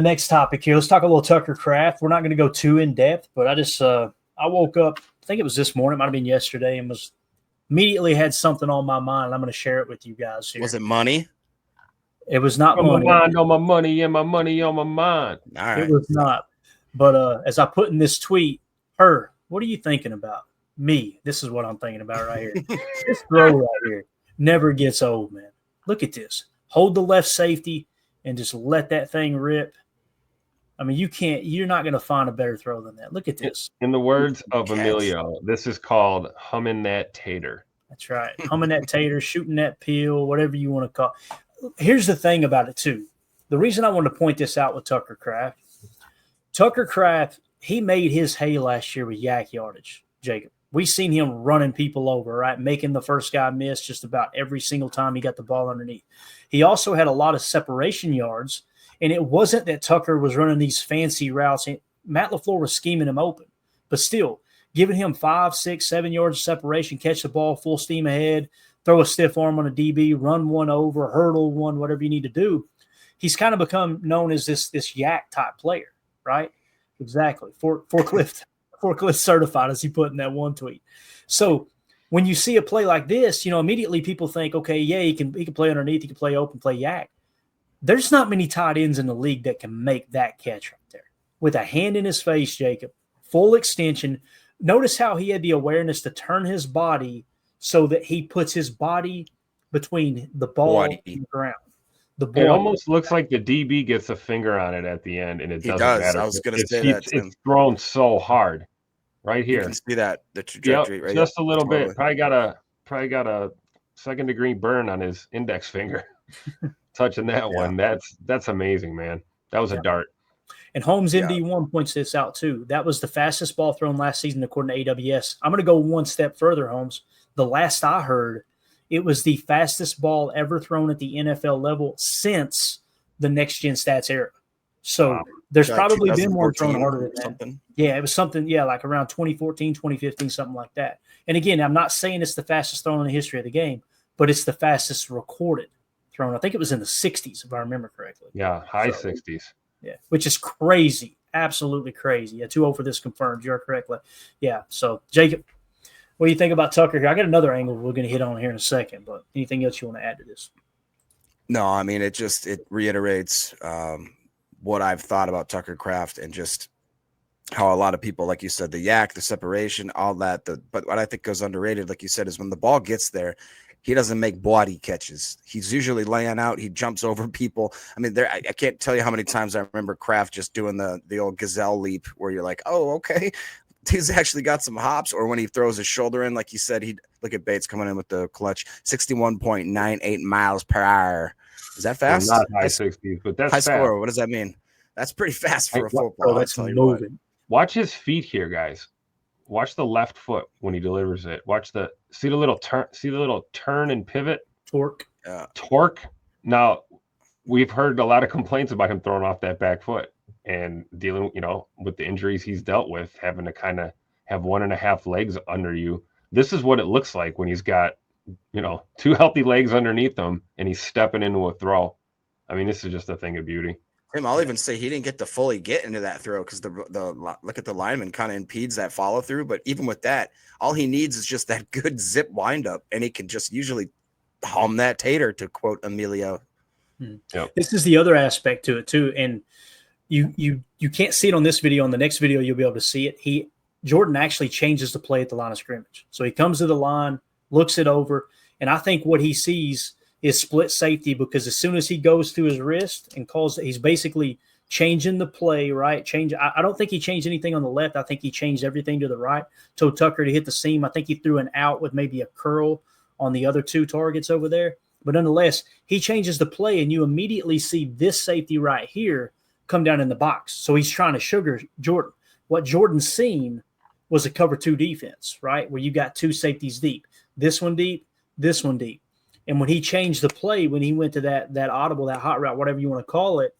The next topic here. Let's talk a little Tucker Kraft. We're not going to go too in depth, but I woke up. I think it was this morning. It might have been yesterday, and was immediately had something on my mind. I'm going to share it with you guys here. Was it money? It was not on money. my mind, on my money, and my money on my mind. All right. It was not. But as I put in this tweet, what are you thinking about? Me. This is what I'm thinking about right here. This throw right here never gets old, man. Look at this. Hold the left safety and just let that thing rip. I mean, you're not going to find a better throw than that. Look at this. In the words of Emilio, this is called humming that tater. That's right. Humming that tater, shooting that peel, whatever you want to call it. Here's the thing about it, too. The reason I wanted to point this out with Tucker Kraft, he made his hay last year with yak yardage, Jacob. We seen him running people over, right? Making the first guy miss just about every single time he got the ball underneath. He also had a lot of separation yards, and it wasn't that Tucker was running these fancy routes. Matt LaFleur was scheming him open, but still giving him 5, 6, 7 yards of separation, catch the ball full steam ahead, throw a stiff arm on a DB, run one over, hurdle one, whatever you need to do. He's kind of become known as this yak type player, right? Exactly. Forklift certified, as he put in that one tweet. So when you see a play like this, immediately people think, okay, yeah, he can play underneath, he can play open, play yak. There's not many tight ends in the league that can make that catch right there. With a hand in his face, Jacob, full extension. Notice how he had the awareness to turn his body so that he puts his body between the ball and the ground. It almost looks like the DB gets a finger on it at the end, and it doesn't matter. I was going to say that. It's thrown so hard right here. You can see that, the trajectory right just a little bit. Probably got a second-degree burn on his index finger touching that one. That's amazing, man. That was a dart. And Holmes MD1 points this out too. That was the fastest ball thrown last season according to AWS. I'm going to go one step further, Holmes. The last I heard, it was the fastest ball ever thrown at the NFL level since the Next Gen Stats era. So there's probably been one thrown harder than that. Something. Yeah, it was something, like around 2014, 2015, something like that. And again, I'm not saying it's the fastest thrown in the history of the game, but it's the fastest recorded thrown. I think it was in the 60s, if I remember correctly. Yeah, high 60s. Yeah, which is crazy. Absolutely crazy. Yeah, 2-0 for this confirmed. You're correct. Yeah, so Jacob, what do you think about Tucker here? I got another angle we're going to hit on here in a second, but anything else you want to add to this? No, I mean, it reiterates what I've thought about Tucker Kraft and just how a lot of people, like you said, the yak, the separation, all that. But what I think goes underrated, like you said, is when the ball gets there, he doesn't make body catches. He's usually laying out. He jumps over people. I mean, I can't tell you how many times I remember Kraft just doing the old gazelle leap where you're like, oh, okay. He's actually got some hops. Or when he throws his shoulder in, like you said, look at Bates coming in with the clutch, 61.98 miles per hour. Is that fast? Well, not high 60s, but that's high fast. Score. What does that mean? That's pretty fast for a football. That's moving. Watch his feet here, guys. Watch the left foot when he delivers it. See the little turn and pivot. Torque. Torque. Now, we've heard a lot of complaints about him throwing off that back foot and dealing, with the injuries he's dealt with, having to kind of have 1.5 legs under you. This is what it looks like when he's got, 2 healthy legs underneath him and he's stepping into a throw. I mean, this is just a thing of beauty. Tim, I'll even say he didn't get to fully get into that throw because the look at the lineman kind of impedes that follow through. But even with that, all he needs is just that good zip windup, and he can just usually hum that tater, to quote Emilio. Yep. This is the other aspect to it too, and you can't see it on this video. On the next video, you'll be able to see it. Jordan actually changes the play at the line of scrimmage, so he comes to the line, looks it over, and I think what he sees is split safety, because as soon as he goes to his wrist and calls it, he's basically changing the play, right? I don't think he changed anything on the left. I think he changed everything to the right. Told Tucker to hit the seam. I think he threw an out with maybe a curl on the other 2 targets over there. But nonetheless, he changes the play, and you immediately see this safety right here come down in the box. So he's trying to sugar Jordan. What Jordan's seen was a cover 2 defense, right? Where you got 2 safeties deep. This one deep, this one deep. And when he changed the play, when he went to that audible, that hot route, whatever you want to call it,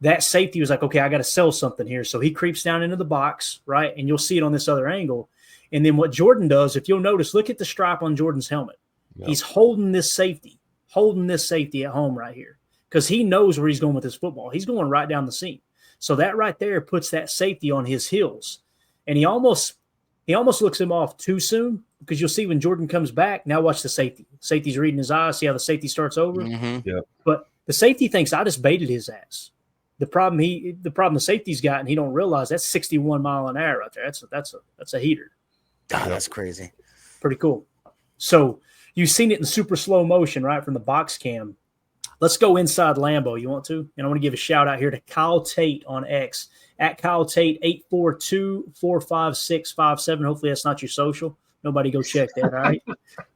that safety was like, okay, I got to sell something here. So he creeps down into the box, right? And you'll see it on this other angle. And then what Jordan does, if you'll notice, look at the stripe on Jordan's helmet. Yep. He's holding this safety at home right here. because he knows where he's going with his football. He's going right down the seam. So that right there puts that safety on his heels. And he almost looks him off too soon, because you'll see when Jordan comes back, now watch the safety. Safety's reading his eyes. See how the safety starts over? Mm-hmm. Yeah. But the safety thinks I just baited his ass. The problem the safety's got, and he don't realize, that's 61 mile an hour right there. That's a heater. Oh, that's crazy. Pretty cool. So you've seen it in super slow motion, right, from the box cam. Let's go inside Lambeau. You want to? And I want to give a shout out here to Kyle Tate on X, at Kyle Tate 842-45657. Hopefully that's not your social. Nobody go check that, all right?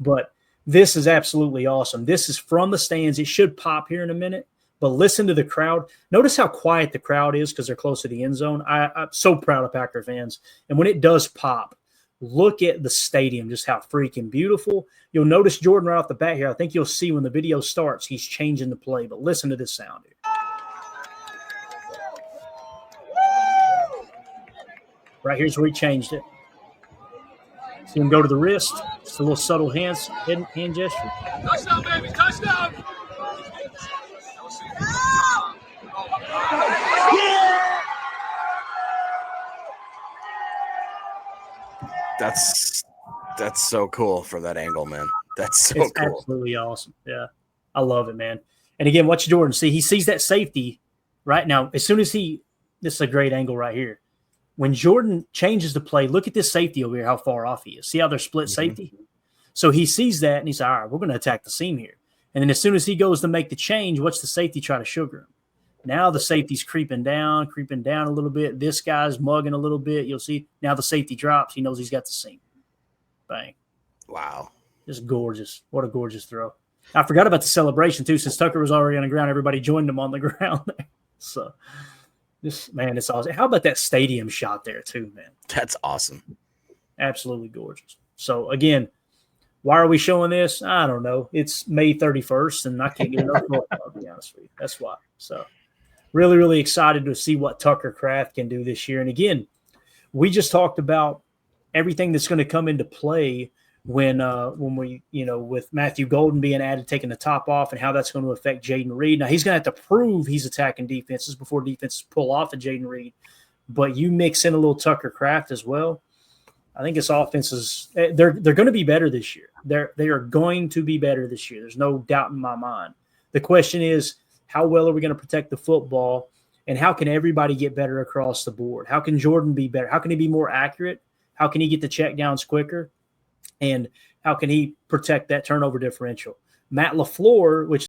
But this is absolutely awesome. This is from the stands. It should pop here in a minute, but listen to the crowd. Notice how quiet the crowd is because they're close to the end zone. I'm so proud of Packer fans. And when it does pop, look at the stadium, just how freaking beautiful. You'll notice Jordan right off the bat here. I think you'll see when the video starts, he's changing the play. But listen to this sound here. Right here's where he changed it. See him go to the wrist. Just a little subtle hand gesture. Touchdown, baby, touchdown! That's so cool for that angle, man. That's so It's cool. Absolutely awesome. Yeah, I love it, man. And again, watch Jordan. See, he sees that safety right now. As soon as this is a great angle right here. When Jordan changes the play, look at this safety over here, how far off he is. See how they're split safety? So he sees that, and he's like, all right, we're going to attack the seam here. And then as soon as he goes to make the change, watch the safety try to sugar him. Now the safety's creeping down a little bit. This guy's mugging a little bit. You'll see now the safety drops. He knows he's got the seam. Bang. Wow. Just gorgeous. What a gorgeous throw. I forgot about the celebration, too. Since Tucker was already on the ground, everybody joined him on the ground there. So, it's awesome. How about that stadium shot there, too, man? That's awesome. Absolutely gorgeous. So, again, why are we showing this? I don't know. It's May 31st, and I can't get enough more, I'll be honest with you. That's why. So, really, really excited to see what Tucker Kraft can do this year. And, again, we just talked about everything that's going to come into play when we, with Matthew Golden being added, taking the top off, and how that's going to affect Jaden Reed. Now, he's going to have to prove he's attacking defenses before defenses pull off of Jaden Reed. But you mix in a little Tucker Kraft as well. I think his offenses, they're going to be better this year. They are going to be better this year. There's no doubt in my mind. The question is, how well are we going to protect the football, and how can everybody get better across the board? How can Jordan be better? How can he be more accurate? How can he get the checkdowns quicker? And how can he protect that turnover differential? Matt LaFleur, which